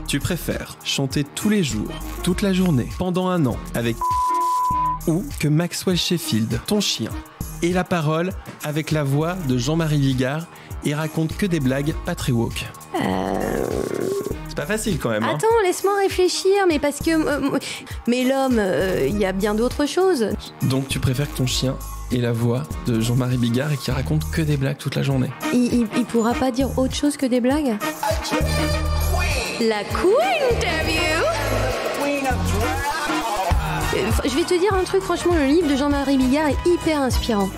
Tu préfères chanter tous les jours, toute la journée, pendant un an, avec ou que Maxwell Sheffield, ton chien, ait la parole avec la voix de Jean-Marie Bigard et raconte que des blagues pas très woke? C'est pas facile quand même. Hein. Attends, laisse-moi réfléchir, mais parce que... mais l'homme, il y a bien d'autres choses. Donc tu préfères que ton chien ait la voix de Jean-Marie Bigard et qui raconte que des blagues toute la journée? Il pourra pas dire autre chose que des blagues? La Queen Interview. Je vais te dire un truc, franchement, le livre de Jean-Marie Bigard est hyper inspirant.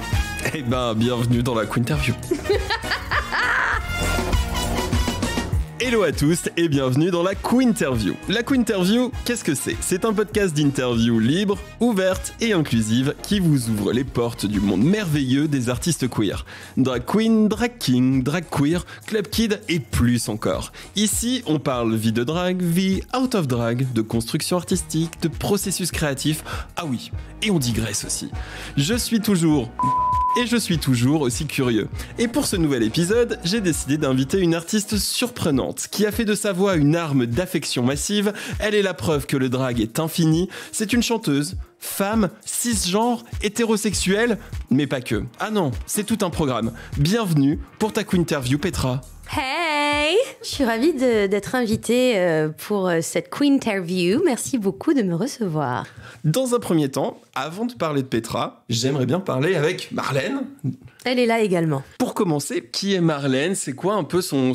Eh ben, bienvenue dans la Queen Interview. Hello à tous et bienvenue dans la Queen Interview. La Queen Interview, qu'est-ce que c'est? C'est un podcast d'interview libre, ouverte et inclusive qui vous ouvre les portes du monde merveilleux des artistes queer. Drag queen, drag king, drag queer, club kid et plus encore. Ici, on parle vie de drag, vie out of drag, de construction artistique, de processus créatif. Ah oui, et on digresse aussi. Je suis toujours aussi curieux. Et pour ce nouvel épisode, j'ai décidé d'inviter une artiste surprenante qui a fait de sa voix une arme d'affection massive. Elle est la preuve que le drag est infini. C'est une chanteuse, femme, cisgenre, hétérosexuelle, mais pas que. Ah non, c'est tout un programme. Bienvenue pour ta Queen Interview, Petra. Hey! Je suis ravie d'être invitée pour cette Queen Interview. Merci beaucoup de me recevoir. Dans un premier temps, avant de parler de Petra, j'aimerais bien parler avec Marlène. Elle est là également. Pour commencer, qui est Marlène? C'est quoi un peu son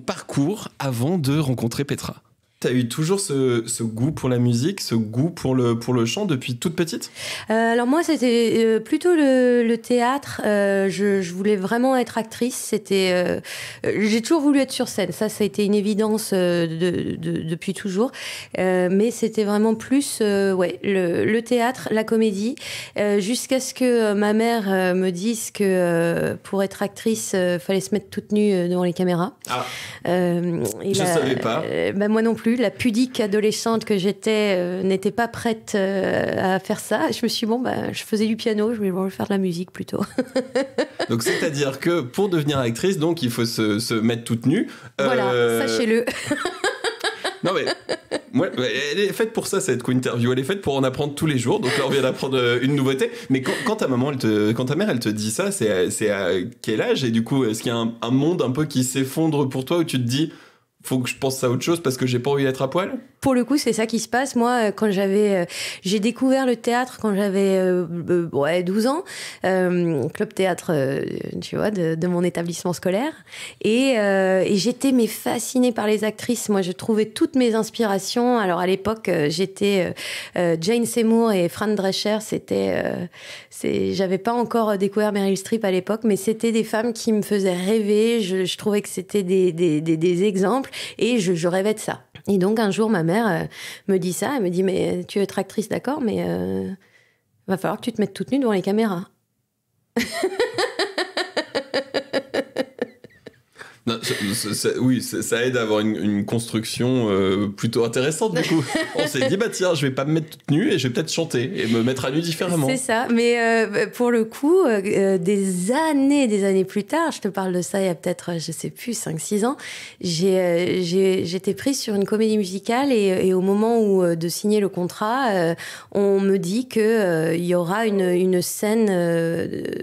parcours avant de rencontrer Petra? T'as eu toujours ce goût pour la musique, ce goût pour le chant depuis toute petite? Alors moi, c'était plutôt le théâtre. Je voulais vraiment être actrice. J'ai toujours voulu être sur scène. Ça a été une évidence depuis toujours. Mais c'était vraiment plus le théâtre, la comédie, jusqu'à ce que ma mère me dise que pour être actrice, fallait se mettre toute nue devant les caméras. Ah. Je savais pas. Moi non plus. La pudique adolescente que j'étais n'était pas prête à faire ça. Je me suis dit, je faisais du piano, je vais faire de la musique plutôt. Donc, c'est-à-dire que pour devenir actrice, donc, il faut se mettre toute nue. Voilà, sachez-le. Non, mais moi, elle est faite pour ça, cette Queen Interview. Elle est faite pour en apprendre tous les jours. Donc là, on vient d'apprendre une nouveauté. Mais quand ta mère, elle te dit ça, c'est à quel âge? Et du coup, est-ce qu'il y a un monde un peu qui s'effondre pour toi où tu te dis... faut que je pense à autre chose parce que j'ai pas envie d'être à poil? Pour le coup, c'est ça qui se passe. Moi, quand j'ai découvert le théâtre quand j'avais 12 ans, club théâtre, tu vois, de mon établissement scolaire. Et j'étais fascinée par les actrices. Moi, je trouvais toutes mes inspirations. Alors, à l'époque, j'étais Jane Seymour et Fran Drescher. J'avais pas encore découvert Meryl Streep à l'époque, mais c'était des femmes qui me faisaient rêver. Je trouvais que c'était des exemples et je rêvais de ça. Et donc, un jour, ma mère me dit ça. Elle me dit, mais tu veux être actrice, d'accord, mais va falloir que tu te mettes toute nue devant les caméras. Non, oui, ça aide à avoir une construction plutôt intéressante, du coup. On s'est dit, tiens, je vais pas me mettre toute nue et je vais peut-être chanter et me mettre à nu différemment. C'est ça, mais pour le coup, des années plus tard, je te parle de ça il y a peut-être, je sais plus, 5-6 ans, j'étais prise sur une comédie musicale et au moment de signer le contrat, on me dit qu'il y aura une scène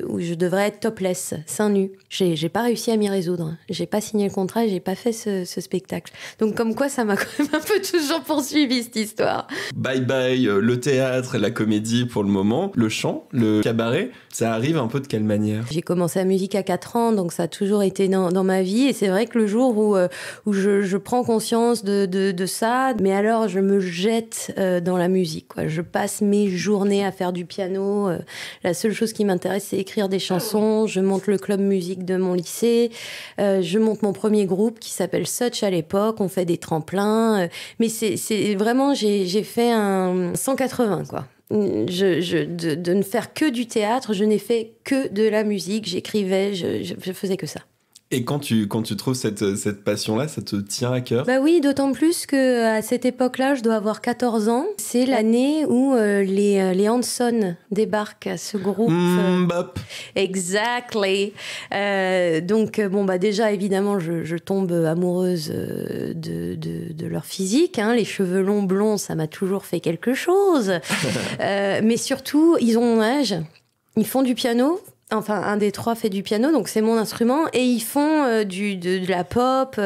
où je devrais être topless, seins nus. J'ai pas réussi à m'y résoudre. J'ai pas signé le contrat et j'ai pas fait ce spectacle. Donc comme quoi, ça m'a quand même un peu toujours poursuivi, cette histoire. Bye bye, le théâtre et la comédie pour le moment. Le chant, le cabaret, ça arrive un peu de quelle manière? J'ai commencé la musique à 4 ans, donc ça a toujours été dans ma vie. Et c'est vrai que le jour où je prends conscience de ça, mais alors je me jette dans la musique, quoi. Je passe mes journées à faire du piano. La seule chose qui m'intéresse, c'est écrire des chansons. Je monte le club musique de mon lycée. Je monte mon premier groupe qui s'appelle Such à l'époque. On fait des tremplins. Mais c'est vraiment, j'ai fait un 180, quoi. De ne faire que du théâtre, je n'ai fait que de la musique. J'écrivais, je faisais que ça. Et quand tu trouves cette passion-là, ça te tient à cœur? Bah oui, d'autant plus qu'à cette époque-là, je dois avoir 14 ans. C'est l'année où les Hanson débarquent à ce groupe. Bop. Exactly. Donc, bon, bah déjà, évidemment, je tombe amoureuse de leur physique. Hein. Les cheveux longs, blonds, ça m'a toujours fait quelque chose. Mais surtout, ils ont mon âge. Ils font du piano. Enfin, un des trois fait du piano, donc c'est mon instrument. Et ils font de la pop.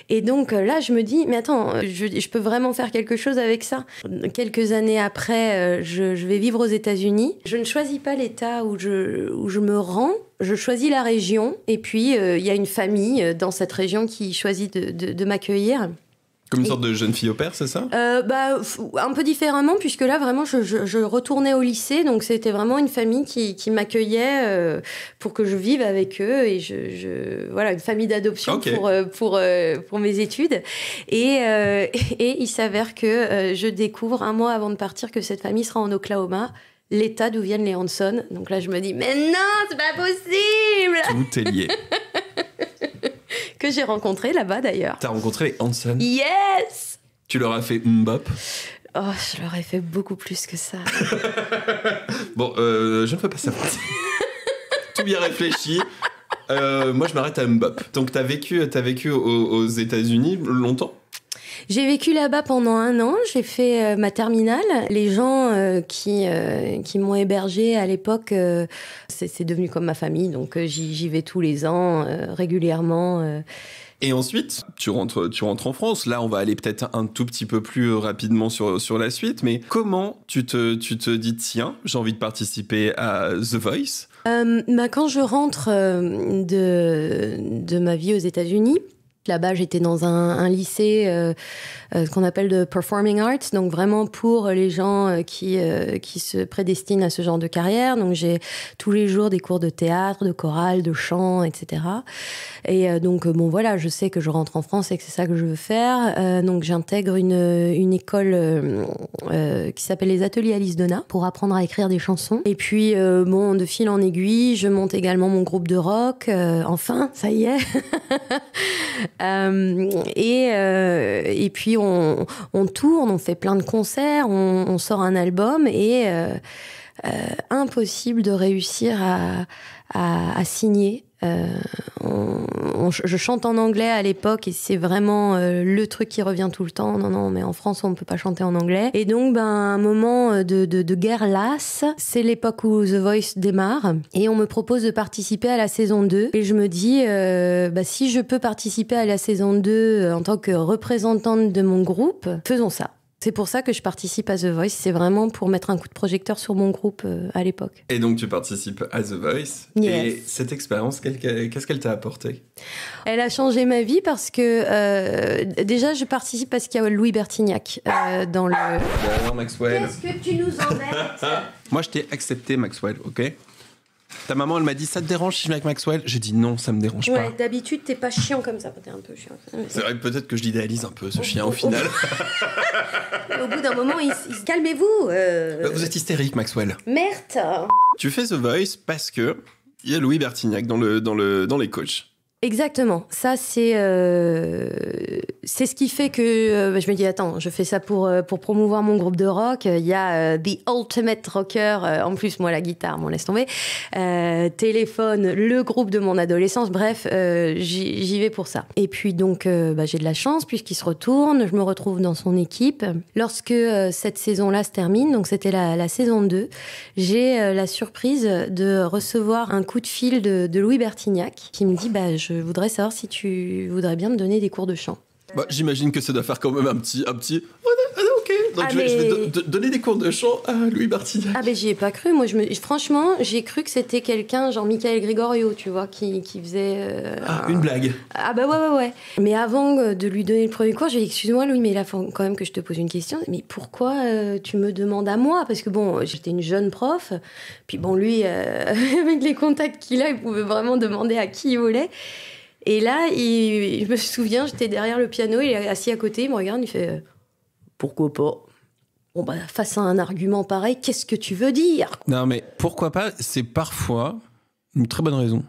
Et donc là, je me dis, mais attends, je peux vraiment faire quelque chose avec ça. Quelques années après, je vais vivre aux États-Unis. Je ne choisis pas l'État où je me rends. Je choisis la région. Et puis, il y a une famille dans cette région qui choisit de m'accueillir. Comme une sorte de jeune fille au père, c'est ça? Un peu différemment, puisque là, vraiment, je retournais au lycée, donc c'était vraiment une famille qui m'accueillait pour que je vive avec eux, et voilà, une famille d'adoption pour mes études. Et il s'avère que je découvre un mois avant de partir que cette famille sera en Oklahoma, l'État d'où viennent les Hanson. Donc là, je me dis, mais non, c'est pas possible! Tout est lié. Que j'ai rencontré là-bas d'ailleurs. T'as rencontré les Hanson? Yes! Tu leur as fait mbop? Oh, je leur ai fait beaucoup plus que ça. Bon, je ne fais pas ça. Tout bien réfléchi. Moi, je m'arrête à mbop. Donc, t'as vécu aux États-Unis longtemps? J'ai vécu là-bas pendant 1 an, j'ai fait ma terminale. Les gens qui m'ont hébergée à l'époque, c'est devenu comme ma famille, donc j'y vais tous les ans, régulièrement. Et ensuite, tu rentres en France. Là, on va aller peut-être un tout petit peu plus rapidement sur la suite. Mais comment tu te dis, tiens, j'ai envie de participer à The Voice? Quand je rentre de ma vie aux États-Unis, là-bas, j'étais dans un lycée qu'on appelle de Performing Arts, donc vraiment pour les gens qui se prédestinent à ce genre de carrière. Donc j'ai tous les jours des cours de théâtre, de chorale, de chant, etc. Et donc bon voilà, je sais que je rentre en France et que c'est ça que je veux faire. Donc j'intègre une école qui s'appelle les Ateliers Alice Donna pour apprendre à écrire des chansons. Et puis bon, de fil en aiguille, je monte également mon groupe de rock. Enfin, ça y est. Et puis on tourne, on fait plein de concerts, on sort un album et impossible de réussir à signer. Je chante en anglais à l'époque et c'est vraiment le truc qui revient tout le temps. Non, mais en France, on ne peut pas chanter en anglais. Et donc, un moment de guerre lasse, c'est l'époque où The Voice démarre et on me propose de participer à la saison 2. Et je me dis, si je peux participer à la saison 2 en tant que représentante de mon groupe, faisons ça. C'est pour ça que je participe à The Voice. C'est vraiment pour mettre un coup de projecteur sur mon groupe à l'époque. Et donc, tu participes à The Voice. Yes. Et cette expérience, qu'est-ce qu'elle t'a apporté? Elle a changé ma vie parce que... déjà, je participe parce qu'il y a Louis Bertignac dans le... Bonjour, Maxwell. Qu'est-ce que tu nous embêtes? Moi, je t'ai accepté, Maxwell, ok? Ta maman, elle m'a dit, ça te dérange si je viens avec Maxwell? J'ai dit non, ça me dérange pas. Ouais, d'habitude, t'es pas chiant comme ça. T'es un peu chiant. C'est vrai que peut-être que je l'idéalise un peu, ce chien, au final. Au bout d'un moment, calmez-vous. Vous êtes hystérique, Maxwell. Merde. Tu fais The Voice parce que il y a Louis Bertignac dans les coachs. Exactement. Ça, c'est ce qui fait que je me dis, attends, je fais ça pour promouvoir mon groupe de rock. Il y a The Ultimate Rocker. En plus, moi, la guitare, bon, laisse tomber. Téléphone, le groupe de mon adolescence. Bref, j'y vais pour ça. Et puis, donc, j'ai de la chance puisqu'il se retourne. Je me retrouve dans son équipe. Lorsque cette saison-là se termine, donc c'était la saison 2, j'ai la surprise de recevoir un coup de fil de Louis Bertignac qui me dit, je voudrais savoir si tu voudrais bien me donner des cours de chant. J'imagine que ça doit faire quand même un petit... ok, donc je vais donner des cours de chant à Louis Bertignac. J'y ai pas cru. Moi, franchement, j'ai cru que c'était quelqu'un, genre Michael Gregorio, tu vois, qui faisait... une blague. Ouais. Mais avant de lui donner le premier cours, j'ai dit, excuse-moi Louis, mais là, faut quand même que je te pose une question. Mais pourquoi tu me demandes à moi? Parce que bon, j'étais une jeune prof. Puis bon, lui, avec les contacts qu'il a, il pouvait vraiment demander à qui il voulait. Et là, je me souviens, j'étais derrière le piano, il est assis à côté, il me regarde, il fait pourquoi pas? Bon, face à un argument pareil, qu'est-ce que tu veux dire? Non, mais pourquoi pas? C'est parfois une très bonne raison.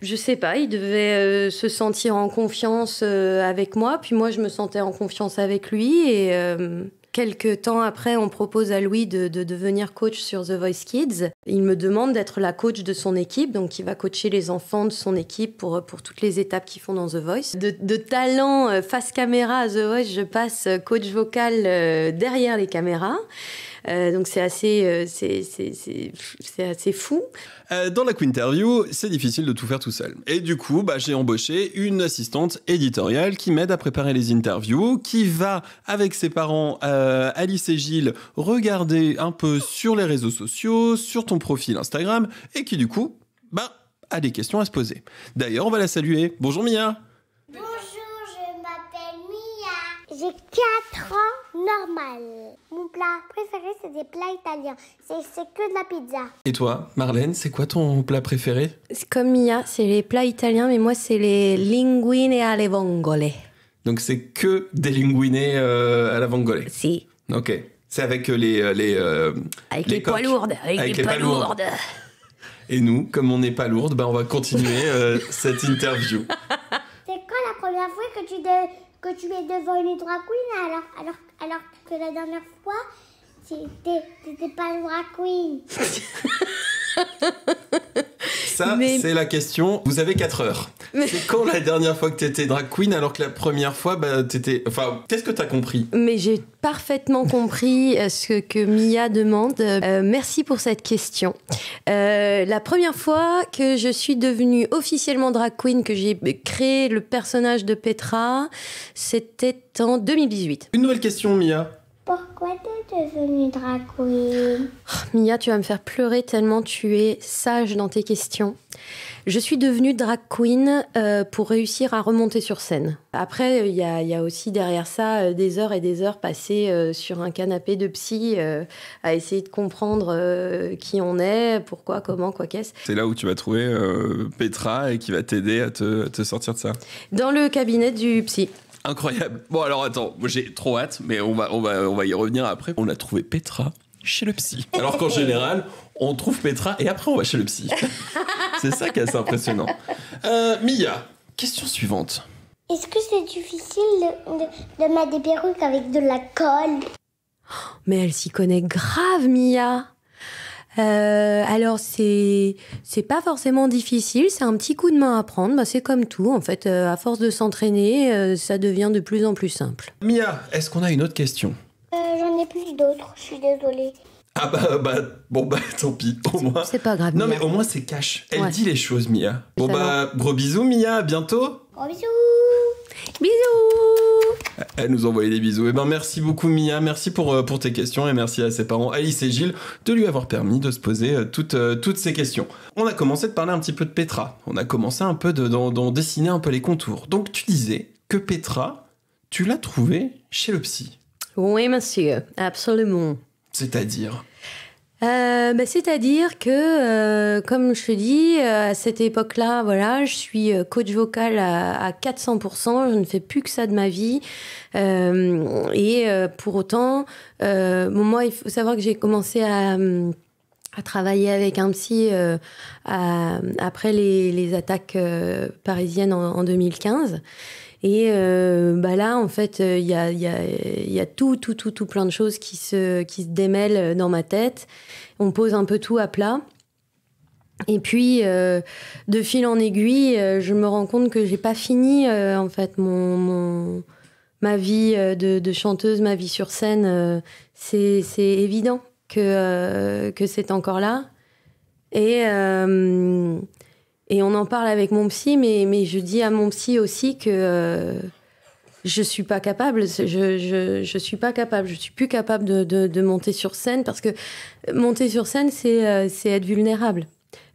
Je sais pas, il devait se sentir en confiance avec moi, puis moi je me sentais en confiance avec lui et quelques temps après, on propose à Louis de devenir coach sur The Voice Kids. Il me demande d'être la coach de son équipe, donc il va coacher les enfants de son équipe pour toutes les étapes qu'ils font dans The Voice. De talent face caméra à The Voice, je passe coach vocal derrière les caméras. Donc c'est assez fou. Dans la Quinterview, c'est difficile de tout faire tout seul. Et du coup, j'ai embauché une assistante éditoriale qui m'aide à préparer les interviews, qui va, avec ses parents, Alice et Gilles, regarder un peu sur les réseaux sociaux, sur ton profil Instagram, et qui du coup, a des questions à se poser. D'ailleurs, on va la saluer. Bonjour Mia. Bonjour, je m'appelle Mia. J'ai 4 ans, normal. Mon plat préféré, c'est des plats italiens. C'est que de la pizza. Et toi, Marlène, c'est quoi ton plat préféré? C'est comme Mia, c'est les plats italiens, mais moi, c'est les linguine alle vongole. Donc, c'est que des linguine à la vongole. Si. Ok. C'est avec les avec les poids lourdes. Avec les poids lourdes. Et nous, comme on n'est pas lourdes, on va continuer cette interview. C'est quand la première fois que tu es devant une drag queen alors que la dernière fois, t'étais pas une drag queen. Ça, c'est la question. Vous avez 4 heures. C'est quand la dernière fois que t'étais drag queen alors que la première fois, t'étais... Enfin, qu'est-ce que t'as compris? Mais j'ai parfaitement compris ce que Mia demande. Merci pour cette question. La première fois que je suis devenue officiellement drag queen, que j'ai créé le personnage de Petra, c'était en 2018. Une nouvelle question, Mia. Pourquoi t'es devenue drag queen? Mia, tu vas me faire pleurer tellement tu es sage dans tes questions. Je suis devenue drag queen pour réussir à remonter sur scène. Après, il y a aussi derrière ça des heures et des heures passées sur un canapé de psy à essayer de comprendre qui on est, pourquoi, comment, quoi qu'est-ce. C'est là où tu vas trouver Petra et qui va t'aider à te sortir de ça. Dans le cabinet du psy. Incroyable. Bon, alors attends, moi j'ai trop hâte, mais on va y revenir après. On a trouvé Petra chez le psy. Alors qu'en général, on trouve Petra et après on va chez le psy. C'est ça qui est assez impressionnant. Mia, question suivante. Est-ce que c'est difficile de mettre des perruques avec de la colle? Mais elle s'y connaît grave, Mia. Alors c'est pas forcément difficile, c'est un petit coup de main à prendre, c'est comme tout en fait, à force de s'entraîner, ça devient de plus en plus simple. Mia, est-ce qu'on a une autre question? J'en ai plus d'autres, je suis désolée. Ah bon tant pis, au moins. C'est pas grave. Non Mia. mais au moins c'est cash, elle Ouais. dit les choses Mia. Bon Ça gros bisous Mia, à bientôt. Gros bisous. Bisous. Elle nous envoyait des bisous. Merci beaucoup Mia, merci pour tes questions et merci à ses parents Alice et Gilles de lui avoir permis de se poser toutes ces questions. On a commencé de parler un petit peu de Petra, on a commencé un peu d'en dessiner un peu les contours. Donc tu disais que Petra, tu l'as trouvée chez le psy. Oui monsieur, absolument. C'est-à-dire C'est-à-dire que, comme je te dis, à cette époque-là, voilà, je suis coach vocal à 400%, je ne fais plus que ça de ma vie. Pour autant, moi, il faut savoir que j'ai commencé à travailler avec un psy après les attaques parisiennes en 2015. Et là, en fait, il y a tout plein de choses qui se démêlent dans ma tête. On pose un peu tout à plat. Et puis, de fil en aiguille, je me rends compte que j'ai pas fini, en fait, ma vie de chanteuse, ma vie sur scène. C'est évident que c'est encore là. Et on en parle avec mon psy, mais je dis à mon psy aussi que je suis pas capable. Je suis pas capable. Je suis plus capable de monter sur scène parce que monter sur scène, c'est être vulnérable.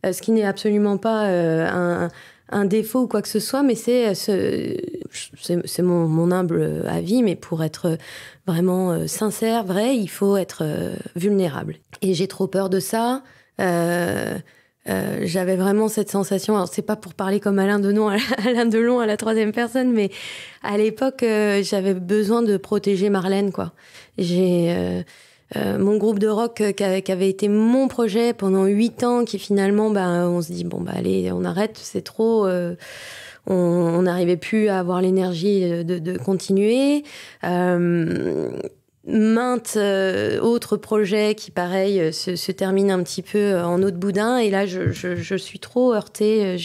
Ce qui n'est absolument pas un défaut ou quoi que ce soit, mais c'est mon humble avis. Mais pour être vraiment sincère, vrai, il faut être vulnérable. Et j'ai trop peur de ça. J'avais vraiment cette sensation, alors c'est pas pour parler comme Alain Delon à la troisième personne, mais à l'époque j'avais besoin de protéger Marlène, quoi. mon groupe de rock qui avait été mon projet pendant 8 ans, qui finalement, on se dit, allez, on arrête, c'est trop... on n'arrivait plus à avoir l'énergie de continuer. Maintes autres projets qui, pareil, se terminent un petit peu en eau de boudin. Et là, je suis trop heurtée.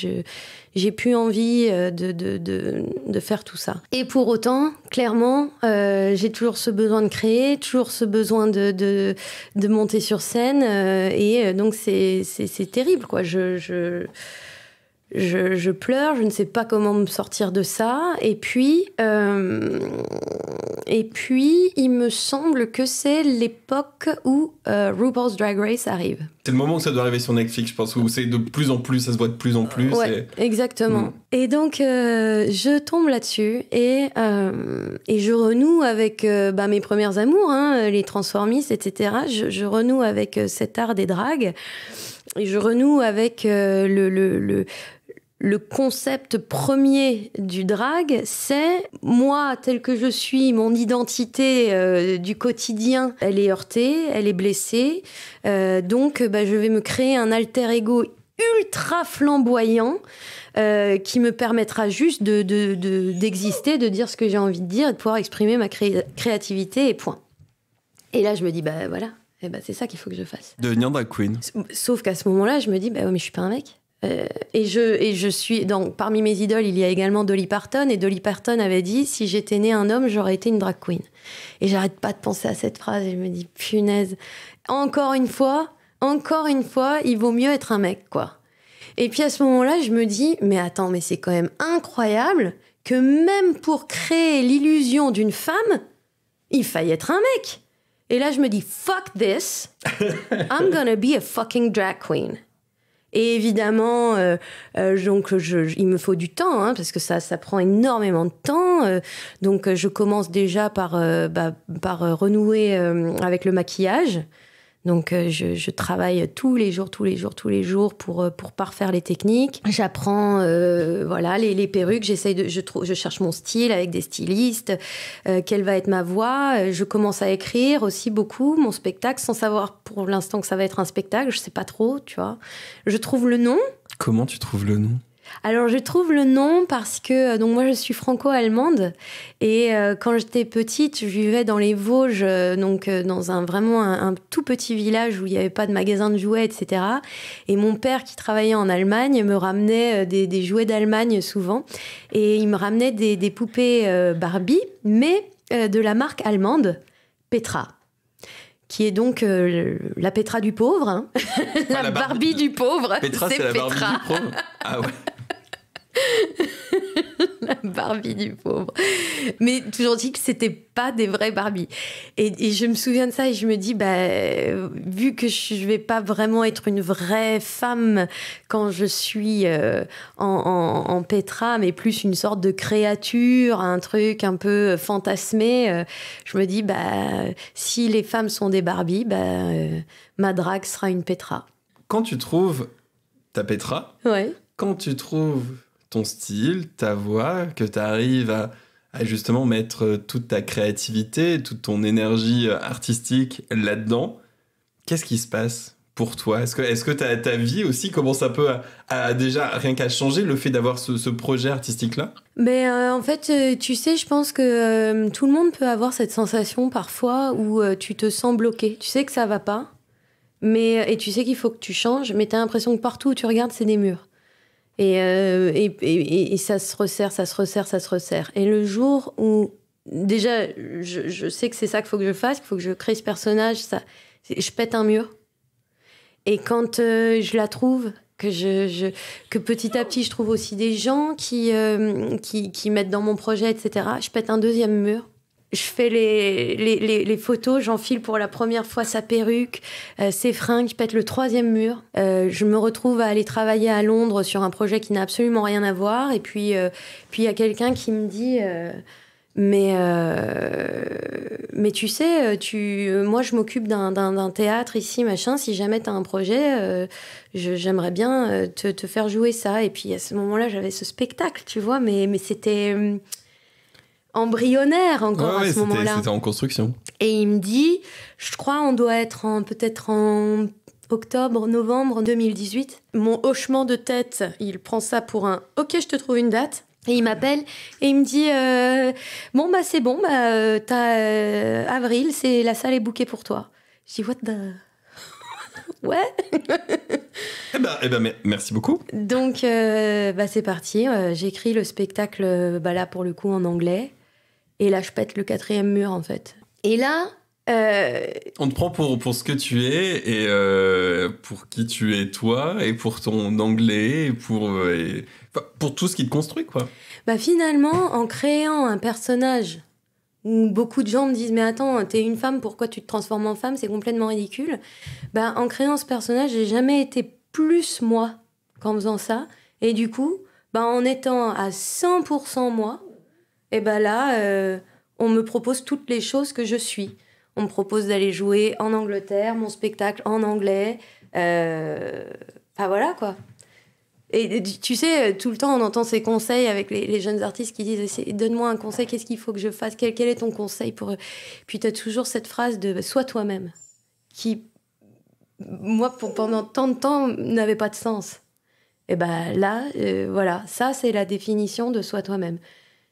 J'ai plus envie de faire tout ça. Et pour autant, clairement, j'ai toujours ce besoin de créer, toujours ce besoin de monter sur scène. Et donc, c'est terrible, quoi. Je pleure, je ne sais pas comment me sortir de ça. Et puis, il me semble que c'est l'époque où RuPaul's Drag Race arrive. C'est le moment où ça doit arriver sur Netflix, je pense, où c'est de plus en plus, ça se voit de plus en plus. Ouais, exactement. Et donc, je tombe là-dessus et je renoue avec mes premiers amours, les transformistes, etc. Je renoue avec cet art des dragues. Et je renoue avec le concept premier du drag, c'est moi tel que je suis, mon identité du quotidien, elle est heurtée, elle est blessée. Donc, je vais me créer un alter ego ultra flamboyant qui me permettra juste d'exister, de dire ce que j'ai envie de dire et de pouvoir exprimer ma créativité et point. Et là, je me dis, voilà. C'est ça qu'il faut que je fasse. Devenir drag queen. Sauf qu'à ce moment-là, je me dis, mais je suis pas un mec. Et je suis... Donc, parmi mes idoles, il y a également Dolly Parton. Et Dolly Parton avait dit, si j'étais née un homme, j'aurais été une drag queen. Et j'arrête pas de penser à cette phrase. Et je me dis, punaise. Encore une fois, il vaut mieux être un mec, quoi. Et puis à ce moment-là, je me dis, mais attends, mais c'est quand même incroyable que même pour créer l'illusion d'une femme, il faille être un mec. Et là, je me dis, fuck this, I'm gonna be a fucking drag queen. Et évidemment, donc il me faut du temps, parce que ça prend énormément de temps. Donc je commence déjà par renouer avec le maquillage. Donc je travaille tous les jours pour parfaire les techniques. J'apprends les perruques, je cherche mon style avec des stylistes, quelle va être ma voix. Je commence à écrire aussi beaucoup mon spectacle sans savoir pour l'instant que ça va être un spectacle, je sais pas trop, tu vois. Je trouve le nom. Comment tu trouves le nom ? Alors, je trouve le nom parce que donc moi, je suis franco-allemande et quand j'étais petite, je vivais dans les Vosges, dans un tout petit village où il n'y avait pas de magasin de jouets, etc. Et mon père, qui travaillait en Allemagne, me ramenait des jouets d'Allemagne souvent. Et il me ramenait des poupées Barbie, mais de la marque allemande Petra. Qui est donc la Petra du pauvre, la Barbie du pauvre. Petra, c'est la Barbie du pauvre. Ah ouais. La Barbie du pauvre. Mais toujours dit que c'était pas des vraies Barbies. Et je me souviens de ça et je me dis, vu que je vais pas vraiment être une vraie femme quand je suis en Petra, mais plus une sorte de créature, un truc un peu fantasmé, je me dis, si les femmes sont des Barbies, ma drague sera une Petra. Quand tu trouves ta Petra, ouais. Quand tu trouves ton style, ta voix, que tu arrives à justement mettre toute ta créativité, toute ton énergie artistique là-dedans, qu'est-ce qui se passe pour toi ? Est-ce que ta vie aussi commence un peu à déjà rien qu'à changer, le fait d'avoir ce projet artistique-là ? Mais en fait, tu sais, je pense que tout le monde peut avoir cette sensation parfois où tu te sens bloqué. Tu sais que ça va pas, et tu sais qu'il faut que tu changes, mais tu as l'impression que partout où tu regardes, c'est des murs. Et ça se resserre. Et le jour où, déjà, je sais que c'est ça qu'il faut que je fasse, qu'il faut que je crée ce personnage, je pète un mur. Et quand je la trouve, que petit à petit, je trouve aussi des gens qui mettent dans mon projet, etc., je pète un deuxième mur. Je fais les photos, j'enfile pour la première fois sa perruque, ses fringues, je pète le troisième mur. Je me retrouve à aller travailler à Londres sur un projet qui n'a absolument rien à voir. Et puis il y a quelqu'un qui me dit mais tu sais, moi je m'occupe d'un théâtre ici, machin. Si jamais t'as un projet, j'aimerais bien te faire jouer ça. Et puis à ce moment-là, j'avais ce spectacle, tu vois, mais c'était... embryonnaire encore à ce moment-là. C'était en construction. Et il me dit, je crois on doit être peut-être en octobre, novembre 2018. Mon hochement de tête, il prend ça pour un « ok, je te trouve une date ». Et il m'appelle et il me dit bon bah c'est bon, t'as avril, la salle est bookée pour toi. Je dis what the ouais. Eh ben, merci beaucoup. Donc c'est parti. J'écris le spectacle là pour le coup en anglais et là je pète le 4e mur en fait. Et là on te prend pour ce que tu es et pour qui tu es toi et pour ton anglais et pour tout ce qui te construit quoi. Finalement, en créant un personnage où beaucoup de gens me disent mais attends, t'es une femme, pourquoi tu te transformes en femme, c'est complètement ridicule. En créant ce personnage, j'ai jamais été plus moi qu'en faisant ça. Et du coup, en étant à 100% moi, et là, on me propose toutes les choses que je suis. On me propose d'aller jouer en Angleterre, mon spectacle en anglais. Voilà, quoi. Et tu sais, tout le temps, on entend ces conseils avec les jeunes artistes qui disent « Donne-moi un conseil, qu'est-ce qu'il faut que je fasse ? Quel est ton conseil pour... » Puis tu as toujours cette phrase de « Sois toi-même » qui, moi, pendant tant de temps, n'avait pas de sens. Et là, voilà, ça, c'est la définition de « Sois toi-même ».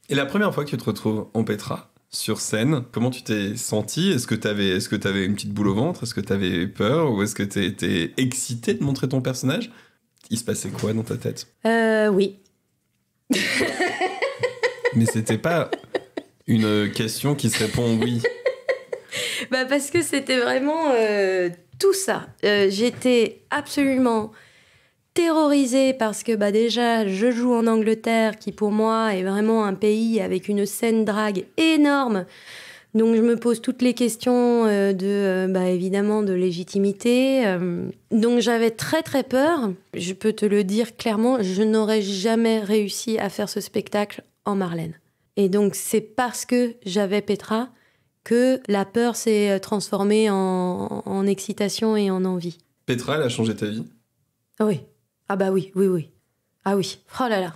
Et la première fois que tu te retrouves en Petra sur scène, comment tu t'es sentie ? Est-ce que t'avais une petite boule au ventre ? Est-ce que t'avais peur ? Ou est-ce que t'étais excitée de montrer ton personnage ? Il se passait quoi dans ta tête ? Oui. Mais c'était pas une question qui se répond oui. Parce que c'était vraiment tout ça. J'étais absolument terrorisée parce que déjà, je joue en Angleterre, qui pour moi est vraiment un pays avec une scène drague énorme. Donc je me pose toutes les questions évidemment de légitimité. Donc j'avais très très peur. Je peux te le dire clairement, je n'aurais jamais réussi à faire ce spectacle en Marlène. Et donc c'est parce que j'avais Petra que la peur s'est transformée en excitation et en envie. Petra, elle a changé ta vie ? Oui. Ah oui. Ah oui. Oh là là.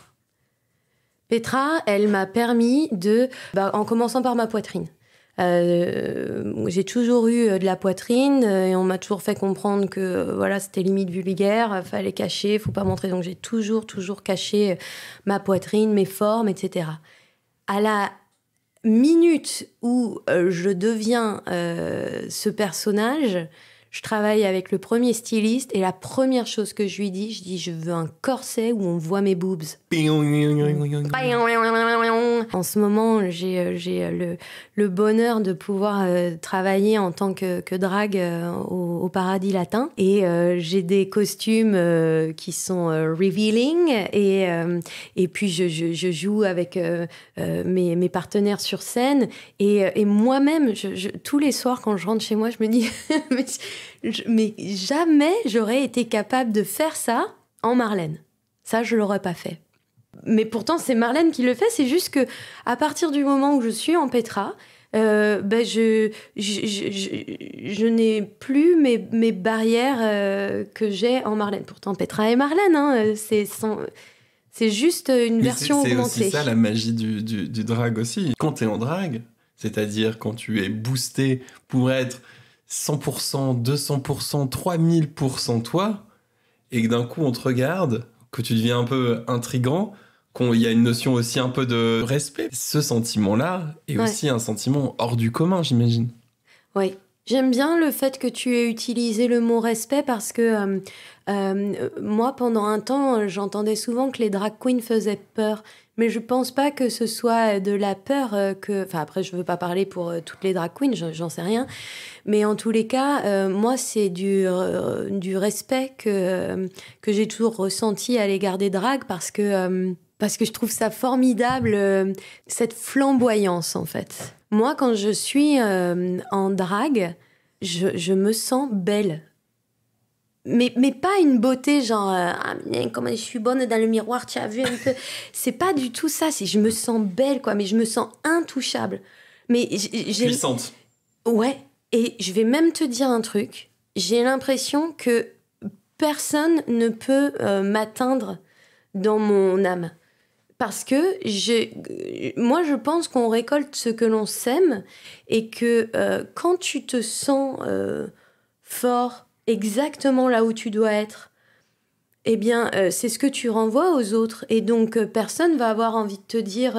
Petra, elle m'a permis en commençant par ma poitrine. J'ai toujours eu de la poitrine et on m'a toujours fait comprendre que c'était limite vulgaire, fallait cacher, faut pas montrer. Donc j'ai toujours caché ma poitrine, mes formes, etc. À la minute où je deviens ce personnage, je travaille avec le premier styliste et la première chose que je lui dis, je veux un corset où on voit mes boobs. En ce moment, j'ai le bonheur de pouvoir travailler en tant que drague au Paradis Latin. Et j'ai des costumes qui sont revealing. Et puis, je joue avec mes partenaires sur scène. Et moi-même, tous les soirs, quand je rentre chez moi, je me dis... mais jamais j'aurais été capable de faire ça en Marlène. Ça, je l'aurais pas fait. Mais pourtant, c'est Marlène qui le fait. C'est juste que à partir du moment où je suis en Petra, je n'ai plus mes barrières que j'ai en Marlène. Pourtant, Petra et Marlène, c'est juste une version augmentée. C'est aussi ça la magie du drag aussi. Quand t'es en drag, c'est-à-dire quand tu es boosté pour être 100%, 200%, 3000% toi, et que d'un coup on te regarde, que tu deviens un peu intriguant, qu'il y a une notion aussi un peu de respect. Ce sentiment-là est aussi un sentiment hors du commun, j'imagine. Oui. J'aime bien le fait que tu aies utilisé le mot respect parce que moi, pendant un temps, j'entendais souvent que les drag queens faisaient peur. Mais je pense pas que ce soit de la peur que... Enfin, après, je veux pas parler pour toutes les drag queens, j'en sais rien. Mais en tous les cas, moi, c'est du respect que j'ai toujours ressenti à l'égard des drags parce que je trouve ça formidable, cette flamboyance, en fait. Moi, quand je suis en drague, je me sens belle. Mais pas une beauté genre comment je suis bonne dans le miroir, tu as vu un peu. C'est pas du tout ça, je me sens belle quoi, mais je me sens intouchable. Mais puissante. Ouais, et je vais même te dire un truc, j'ai l'impression que personne ne peut m'atteindre dans mon âme. Parce que moi, je pense qu'on récolte ce que l'on sème et que quand tu te sens fort, exactement là où tu dois être, eh bien, c'est ce que tu renvoies aux autres. Et donc, personne va avoir envie de te dire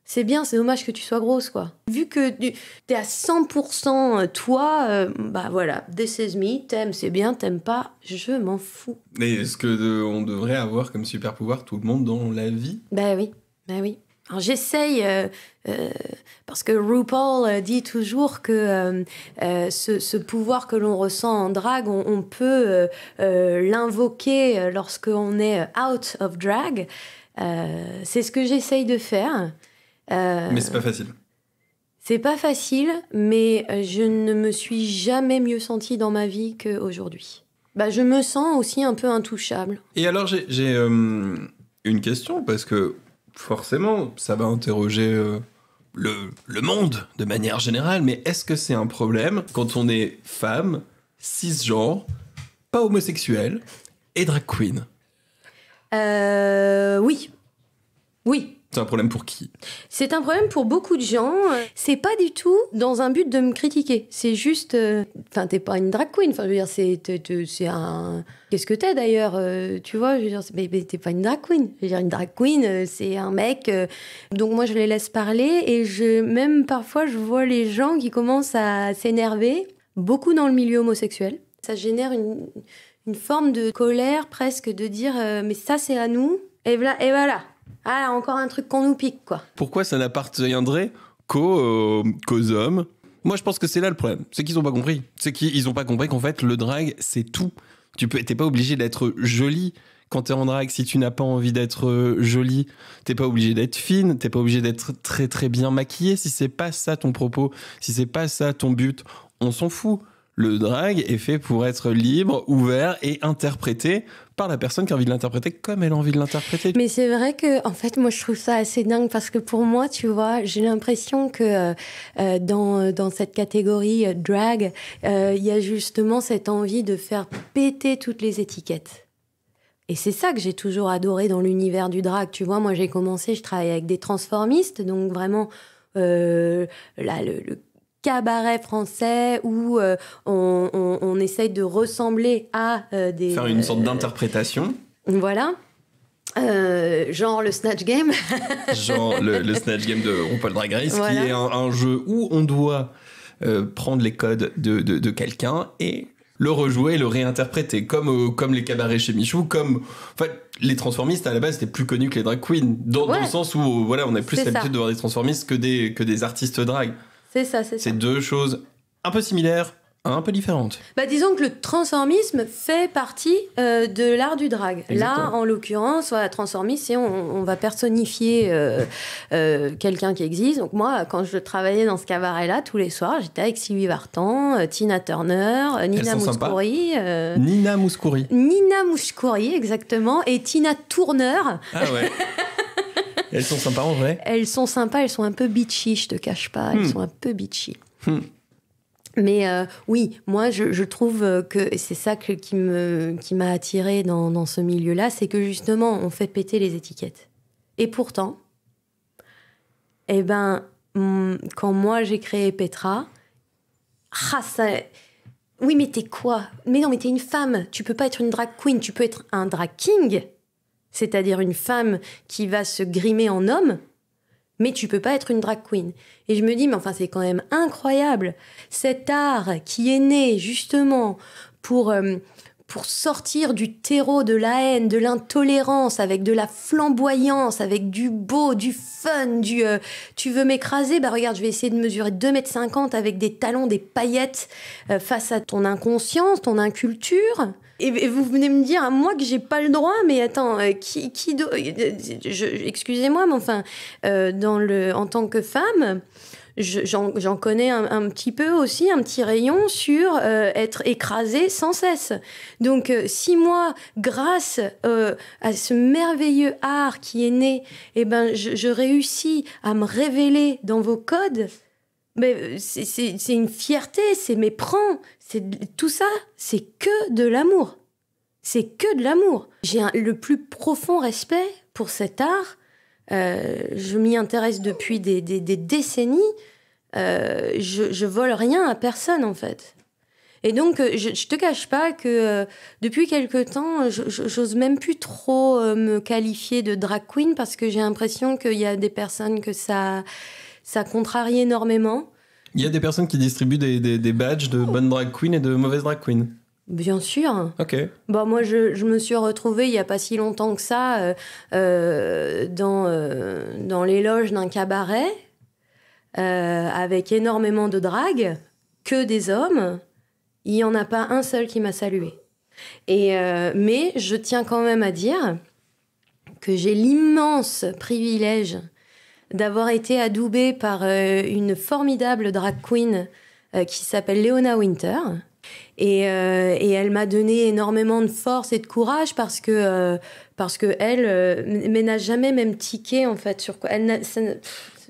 c'est bien, c'est dommage que tu sois grosse, quoi. Vu que t'es à 100% toi, bah voilà, this is me, t'aimes, c'est bien, t'aimes pas, je m'en fous. Mais est-ce que on devrait avoir comme super pouvoir tout le monde dans la vie ? Bah oui. Alors j'essaye, parce que RuPaul dit toujours que ce pouvoir que l'on ressent en drague, on peut l'invoquer lorsqu'on est out of drag. C'est ce que j'essaye de faire. Mais c'est pas facile. C'est pas facile, mais je ne me suis jamais mieux sentie dans ma vie qu'aujourd'hui. Bah, je me sens aussi un peu intouchable. Et alors, j'ai une question, parce que forcément, ça va interroger le monde de manière générale, mais est-ce que c'est un problème quand on est femme, cisgenre, pas homosexuel et drag queen ? Oui. C'est un problème pour qui ? C'est un problème pour beaucoup de gens. C'est pas du tout dans un but de me critiquer. C'est juste... Enfin, t'es pas une drag queen. Enfin, je veux dire, c'est un... Qu'est-ce que t'es, d'ailleurs tu vois, je veux dire, mais t'es pas une drag queen. Je veux dire, une drag queen, c'est un mec... Donc, moi, je les laisse parler. Et même, parfois, je vois les gens qui commencent à s'énerver. Beaucoup dans le milieu homosexuel. Ça génère une forme de colère, presque, de dire mais ça, c'est à nous. Et voilà. Ah, encore un truc qu'on nous pique, quoi. Pourquoi ça n'appartiendrait qu'aux hommes ? Moi, je pense que c'est là le problème. C'est qu'ils n'ont pas compris. C'est qu'ils n'ont pas compris qu'en fait, le drag, c'est tout. T'es pas obligé d'être jolie quand t'es en drag. Si tu n'as pas envie d'être jolie, t'es pas obligé d'être fine. T'es pas obligé d'être très, très bien maquillée. Si c'est pas ça ton propos, si c'est pas ça ton but, on s'en fout. Le drag est fait pour être libre, ouvert et interprété par la personne qui a envie de l'interpréter comme elle a envie de l'interpréter. Mais c'est vrai que, en fait, moi, je trouve ça assez dingue parce que pour moi, tu vois, j'ai l'impression que dans cette catégorie drag, il y a justement cette envie de faire péter toutes les étiquettes. Et c'est ça que j'ai toujours adoré dans l'univers du drag. Tu vois, moi, j'ai commencé, je travaillais avec des transformistes, donc vraiment, le cabaret français où on essaye de ressembler à des... Faire une sorte d'interprétation. Voilà. Genre le Snatch Game. Genre le Snatch Game de RuPaul Drag Race, voilà. Qui est un jeu où on doit prendre les codes de quelqu'un et le rejouer et le réinterpréter, comme les cabarets chez Michou, comme... En fait, les transformistes, à la base, étaient plus connus que les drag queens, dans le sens où voilà, on a plus l'habitude de voir des transformistes que des artistes drag. C'est ça. C'est deux choses un peu similaires, un peu différentes. Bah, disons que le transformisme fait partie de l'art du drag. Exactement. Là, en l'occurrence, voilà, transformisme, c'est on va personnifier quelqu'un qui existe. Donc moi, quand je travaillais dans ce cabaret-là, tous les soirs, j'étais avec Sylvie Vartan, Tina Turner, Nina Mouskouri. Nina Mouskouri. Nina Mouskouri, exactement. Et Tina Turner. Ah ouais. Elles sont sympas en vrai. Elles sont sympas, elles sont un peu bitchy, je te cache pas. Elles sont un peu bitchy. Mais oui, moi je trouve que c'est ça qui m'a attirée dans ce milieu-là, c'est que justement on fait péter les étiquettes. Et pourtant, quand moi j'ai créé Petra, oui mais t'es quoi ? Mais non, mais t'es une femme, tu peux pas être une drag queen, tu peux être un drag king, c'est-à-dire une femme qui va se grimer en homme, mais tu peux pas être une drag queen. Et je me dis, mais enfin, c'est quand même incroyable, cet art qui est né justement pour sortir du terreau de la haine, de l'intolérance, avec de la flamboyance, avec du beau, du fun, tu veux m'écraser ? Bah regarde, je vais essayer de mesurer 2,50 m avec des talons, des paillettes, face à ton inconscience, ton inculture. Et vous venez me dire à moi que j'ai pas le droit, mais attends, excusez-moi, mais enfin, en tant que femme, j'en connais un petit peu aussi, un petit rayon sur être écrasée sans cesse. Donc, si moi, grâce à ce merveilleux art qui est né, je réussis à me révéler dans vos codes, mais c'est une fierté, c'est mes prends, tout ça, c'est que de l'amour. C'est que de l'amour. J'ai le plus profond respect pour cet art. Je m'y intéresse depuis des décennies. Je vole rien à personne, en fait. Et donc, je te cache pas que depuis quelque temps, j'ose même plus trop me qualifier de drag queen parce que j'ai l'impression qu'il y a des personnes que ça contrarie énormément. Il y a des personnes qui distribuent des badges de bonnes drag queen et de mauvaises drag queen. Bien sûr. Ok. Bon, moi, je me suis retrouvée il n'y a pas si longtemps que ça dans les loges d'un cabaret avec énormément de drague, que des hommes. Il n'y en a pas un seul qui m'a saluée. Mais je tiens quand même à dire que j'ai l'immense privilège d'avoir été adoubée par une formidable drag queen qui s'appelle Léona Winter. Et elle m'a donné énormément de force et de courage parce que elle mais n'a jamais même tiqué en fait sur quoi.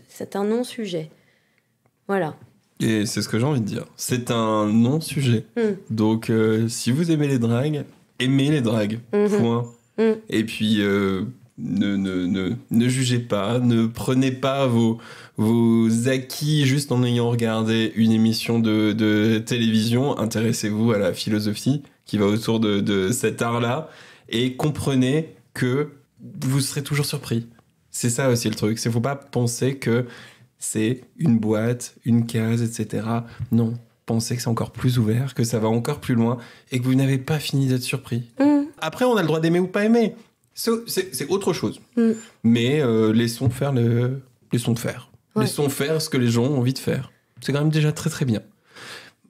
C'est un non-sujet. Voilà. Et c'est ce que j'ai envie de dire. C'est un non-sujet. Donc, si vous aimez les dragues, aimez les dragues. Point. Et puis, ne jugez pas, ne prenez pas vos acquis juste en ayant regardé une émission de télévision. Intéressez-vous à la philosophie qui va autour de cet art-là et comprenez que vous serez toujours surpris. C'est ça aussi le truc. Faut pas penser que c'est une boîte, une case, etc. Non, pensez que c'est encore plus ouvert, que ça va encore plus loin et que vous n'avez pas fini d'être surpris. Après, on a le droit d'aimer ou pas aimer. C'est autre chose. Mais laissons faire. Ouais. Laissons faire ce que les gens ont envie de faire. C'est quand même déjà très très bien.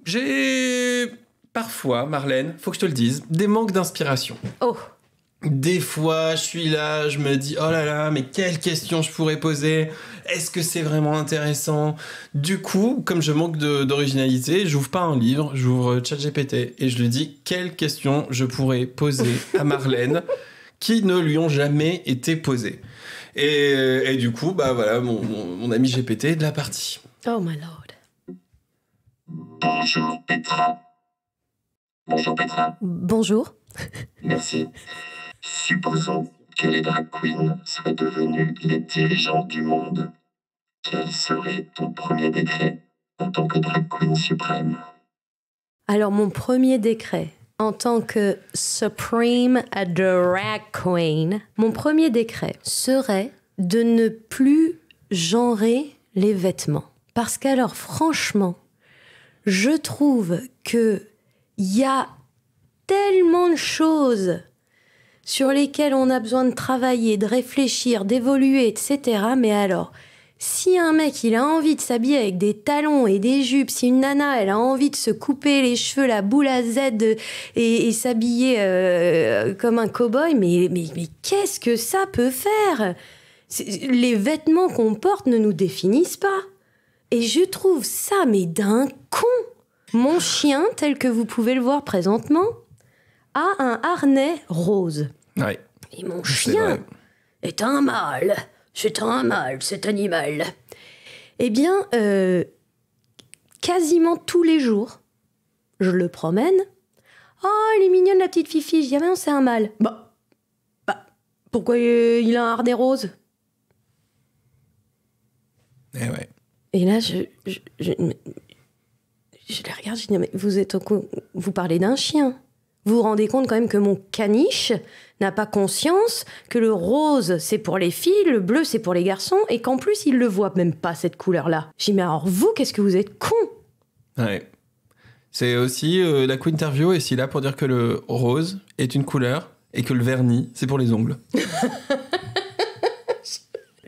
J'ai parfois, Marlène, faut que je te le dise, des manques d'inspiration. Oh. Des fois, je suis là, je me dis, oh là là, mais quelle question je pourrais poser ? Est-ce que c'est vraiment intéressant ? Du coup, comme je manque d'originalité, j'ouvre pas un livre, j'ouvre ChatGPT et je lui dis quelles questions je pourrais poser à Marlène qui ne lui ont jamais été posées. Et du coup, bah voilà, mon ami GPT est de la partie. Oh my lord. Bonjour Petra. Bonjour Petra. Bonjour. Merci. Supposons que les drag queens seraient devenues les dirigeants du monde. Quel serait ton premier décret en tant que drag queen suprême ? Alors, mon premier décret en tant que Supreme Drag Queen, mon premier décret serait de ne plus genrer les vêtements. Parce qu'alors, franchement, je trouve qu'il y a tellement de choses sur lesquelles on a besoin de travailler, de réfléchir, d'évoluer, etc. Mais alors, si un mec, il a envie de s'habiller avec des talons et des jupes, si une nana, elle a envie de se couper les cheveux, la boule à Z et s'habiller comme un cow-boy, mais qu'est-ce que ça peut faire ? Les vêtements qu'on porte ne nous définissent pas. Et je trouve ça, mais d'un con. Mon chien, tel que vous pouvez le voir présentement, a un harnais rose. Ouais. Et mon chien est un mâle. C'est un mâle, cet animal. Eh bien, quasiment tous les jours, je le promène. Oh, elle est mignonne, la petite Fifi. Je dis, ah, mais non, c'est un mâle. Bah, pourquoi il a un harnais rose ? Eh ouais. Et là, je les regarde, je dis, mais vous parlez d'un chien. Vous vous rendez compte quand même que mon caniche n'a pas conscience que le rose, c'est pour les filles, le bleu, c'est pour les garçons, et qu'en plus, il le voit même pas, cette couleur-là. J'ai dit, mais alors vous, qu'est-ce que vous êtes con ? Ouais. C'est aussi, la Quinterview est ici là pour dire que le rose est une couleur et que le vernis, c'est pour les ongles.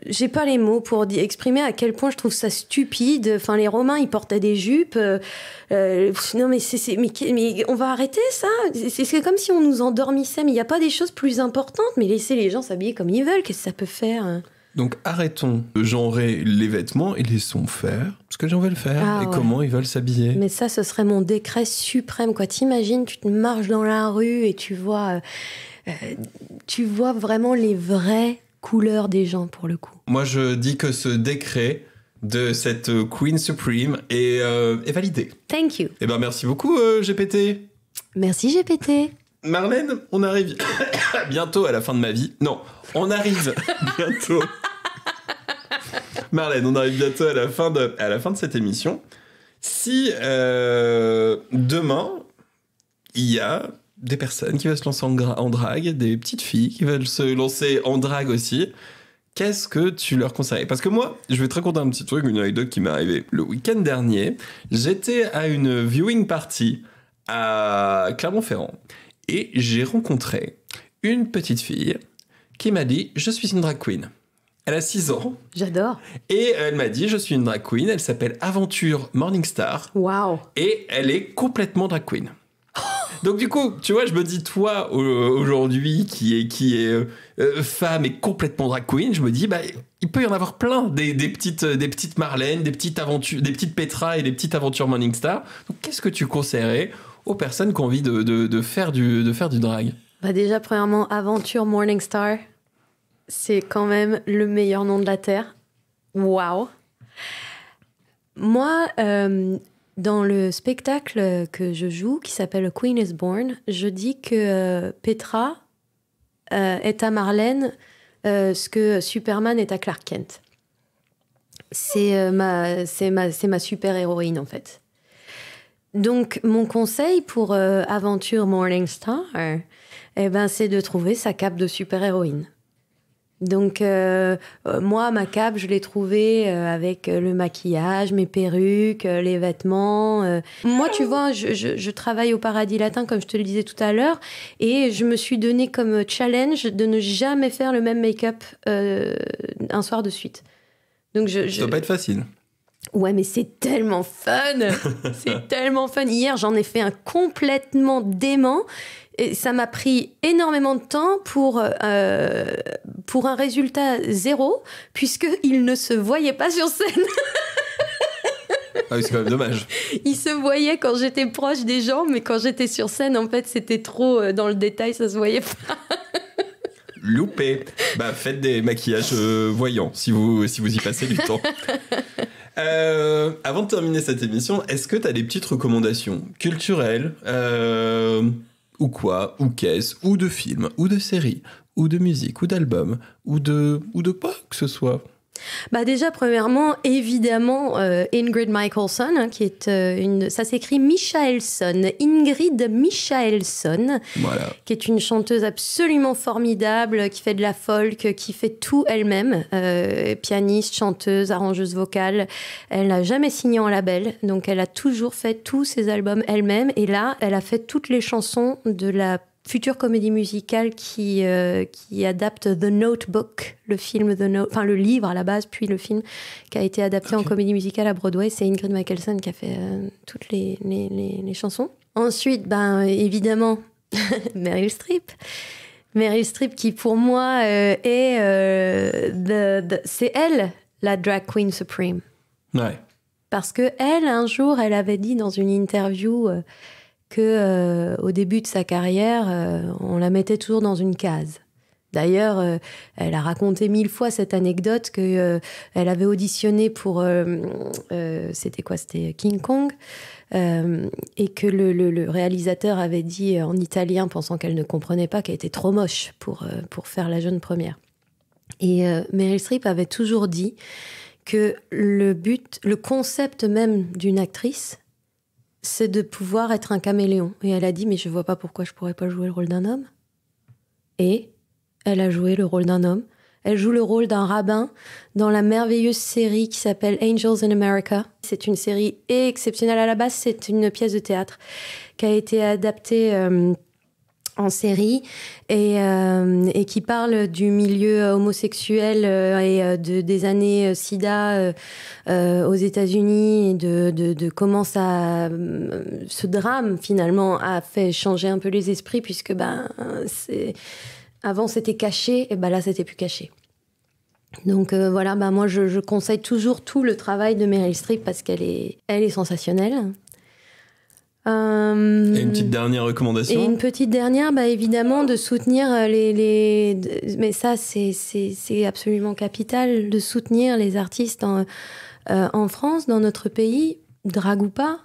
J'ai pas les mots pour exprimer à quel point je trouve ça stupide. Enfin, les Romains, ils portaient des jupes. Non, mais on va arrêter ça. C'est comme si on nous endormissait. Mais il n'y a pas des choses plus importantes. Mais laissez les gens s'habiller comme ils veulent. Qu'est-ce que ça peut faire ? Donc arrêtons de genrer les vêtements et laissons faire ce que les gens veulent faire et comment ils veulent s'habiller. Mais ça, ce serait mon décret suprême, quoi. T'imagines, tu te marches dans la rue et tu vois vraiment les vraies couleurs des gens, pour le coup. Moi, je dis que ce décret de cette Queen Supreme est validé. Thank you. Eh ben, merci beaucoup, GPT. Merci, GPT. Marlène, on arrive bientôt à la fin de ma vie. Non, on arrive bientôt. Marlène, on arrive bientôt à la fin de cette émission. Si demain, il y a des personnes qui veulent se lancer en drague, des petites filles qui veulent se lancer en drague aussi, qu'est-ce que tu leur conseillerais? Parce que moi, je vais te raconter un petit truc, une anecdote qui m'est arrivée le week-end dernier. J'étais à une viewing party à Clermont-Ferrand et j'ai rencontré une petite fille qui m'a dit « Je suis une drag queen ». Elle a 6 ans. J'adore. Et elle m'a dit « Je suis une drag queen ». Elle s'appelle Aventure Morningstar. Waouh. Et elle est complètement drag queen. Donc du coup, tu vois, je me dis, toi, aujourd'hui, qui est femme et complètement drag queen, je me dis, bah, il peut y en avoir plein, des petites Marlène, des petites Petra et des petites aventures Morningstar. Donc qu'est-ce que tu conseillerais aux personnes qui ont envie de faire du drag? Bah déjà, premièrement, Aventure Morningstar, c'est quand même le meilleur nom de la Terre. Waouh. Moi, dans le spectacle que je joue, qui s'appelle A Queen is Born, je dis que Petra est à Marlène ce que Superman est à Clark Kent. C'est ma super-héroïne, en fait. Donc, mon conseil pour Aventure Morningstar, c'est de trouver sa cape de super-héroïne. Donc, moi, ma cape, je l'ai trouvée avec le maquillage, mes perruques, les vêtements. Moi, tu vois, je travaille au Paradis Latin, comme je te le disais tout à l'heure, et je me suis donné comme challenge de ne jamais faire le même make-up un soir de suite. Donc, ça doit pas être facile. Ouais, mais c'est tellement fun. C'est tellement fun. Hier, j'en ai fait un complètement dément. Et ça m'a pris énormément de temps pour un résultat 0, puisqu'il ne se voyait pas sur scène. Ah oui, c'est quand même dommage. Il se voyait quand j'étais proche des gens, mais quand j'étais sur scène, en fait, c'était trop dans le détail, ça se voyait pas. Loupé. Bah, faites des maquillages voyants, si vous y passez du temps. Avant de terminer cette émission, est-ce que tu as des petites recommandations culturelles ou quoi, ou qu'est-ce, ou de films, ou de séries, ou de musique, ou d'albums, ou de quoi que ce soit? Bah déjà, premièrement, évidemment, Ingrid Michaelson, hein, qui est ça s'écrit Michaelson, Ingrid Michaelson, voilà. Qui est une chanteuse absolument formidable, qui fait de la folk, qui fait tout elle-même, pianiste, chanteuse, arrangeuse vocale. Elle n'a jamais signé en label, donc elle a toujours fait tous ses albums elle-même, et là, elle a fait toutes les chansons de la future comédie musicale qui adapte The Notebook, le film le livre à la base, puis le film qui a été adapté en comédie musicale à Broadway. C'est Ingrid Michaelson qui a fait toutes les chansons. Ensuite, évidemment, Meryl Streep. Meryl Streep qui, pour moi, c'est elle, la drag queen supreme. Ouais. Parce que elle, un jour, elle avait dit dans une interview que au début de sa carrière, on la mettait toujours dans une case. D'ailleurs, elle a raconté 1000 fois cette anecdote que elle avait auditionné pour c'était King Kong, et que le réalisateur avait dit en italien, pensant qu'elle ne comprenait pas, qu'elle était trop moche pour faire la jeune première. Et Meryl Streep avait toujours dit que le concept même d'une actrice, c'est de pouvoir être un caméléon. Et elle a dit, mais je vois pas pourquoi je pourrais pas jouer le rôle d'un homme. Et elle a joué le rôle d'un homme. Elle joue le rôle d'un rabbin dans la merveilleuse série qui s'appelle Angels in America. C'est une série exceptionnelle. À la base, c'est une pièce de théâtre qui a été adaptée en série et qui parle du milieu homosexuel et des années SIDA aux États-Unis et de comment ce drame finalement a fait changer un peu les esprits, puisque avant c'était caché et là c'était plus caché. Donc voilà, moi je conseille toujours tout le travail de Meryl Streep parce qu'elle est sensationnelle. Et une petite dernière recommandation? Et une petite dernière, évidemment, de soutenir mais ça, c'est absolument capital, de soutenir les artistes en France, dans notre pays, drag ou pas.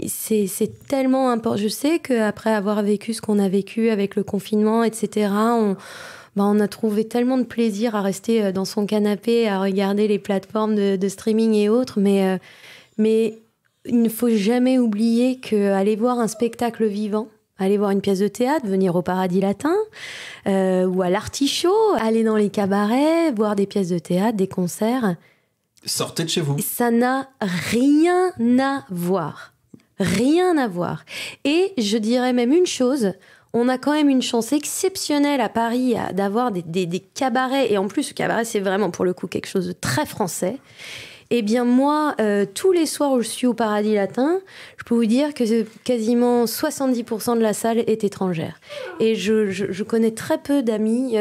c'est tellement important. Je sais qu'après avoir vécu ce qu'on a vécu avec le confinement, etc., on a trouvé tellement de plaisir à rester dans son canapé, à regarder les plateformes de streaming et autres, mais il ne faut jamais oublier qu'aller voir un spectacle vivant, aller voir une pièce de théâtre, venir au Paradis Latin ou à l'Artichaut, aller dans les cabarets, voir des pièces de théâtre, des concerts. Sortez de chez vous. Ça n'a rien à voir. Rien à voir. Et je dirais même une chose, on a quand même une chance exceptionnelle à Paris d'avoir des cabarets. Et en plus, le cabaret, c'est vraiment pour le coup quelque chose de très français. Eh bien moi, tous les soirs où je suis au Paradis Latin, je peux vous dire que quasiment 70% de la salle est étrangère. Et je connais très peu d'amis,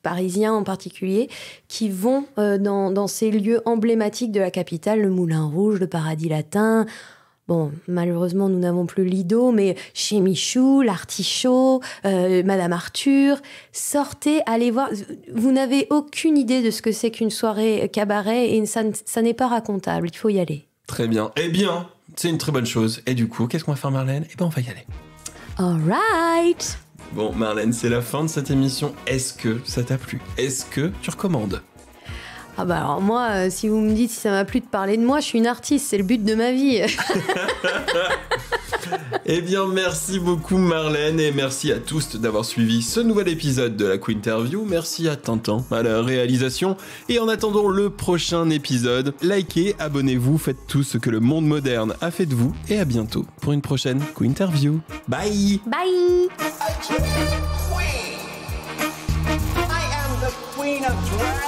parisiens en particulier, qui vont dans ces lieux emblématiques de la capitale, le Moulin Rouge, le Paradis Latin. Bon, malheureusement, nous n'avons plus Lido, mais chez Michou, l'Artichaut, Madame Arthur, sortez, allez voir. Vous n'avez aucune idée de ce que c'est qu'une soirée cabaret et ça n'est pas racontable. Il faut y aller. Très bien. Eh bien, c'est une très bonne chose. Et du coup, qu'est-ce qu'on va faire, Marlène ? Eh bien, on va y aller. All right. Bon, Marlène, c'est la fin de cette émission. Est-ce que ça t'a plu ? Est-ce que tu recommandes ? Ah bah alors moi, si vous me dites si ça m'a plu de parler de moi, je suis une artiste, c'est le but de ma vie. Eh bien, merci beaucoup Marlène et merci à tous d'avoir suivi ce nouvel épisode de la Quinterview. Merci à Tintin à la réalisation. Et en attendant le prochain épisode, likez, abonnez-vous, faites tout ce que le monde moderne a fait de vous. Et à bientôt pour une prochaine Quinterview. Bye. Bye. I am the queen of drag.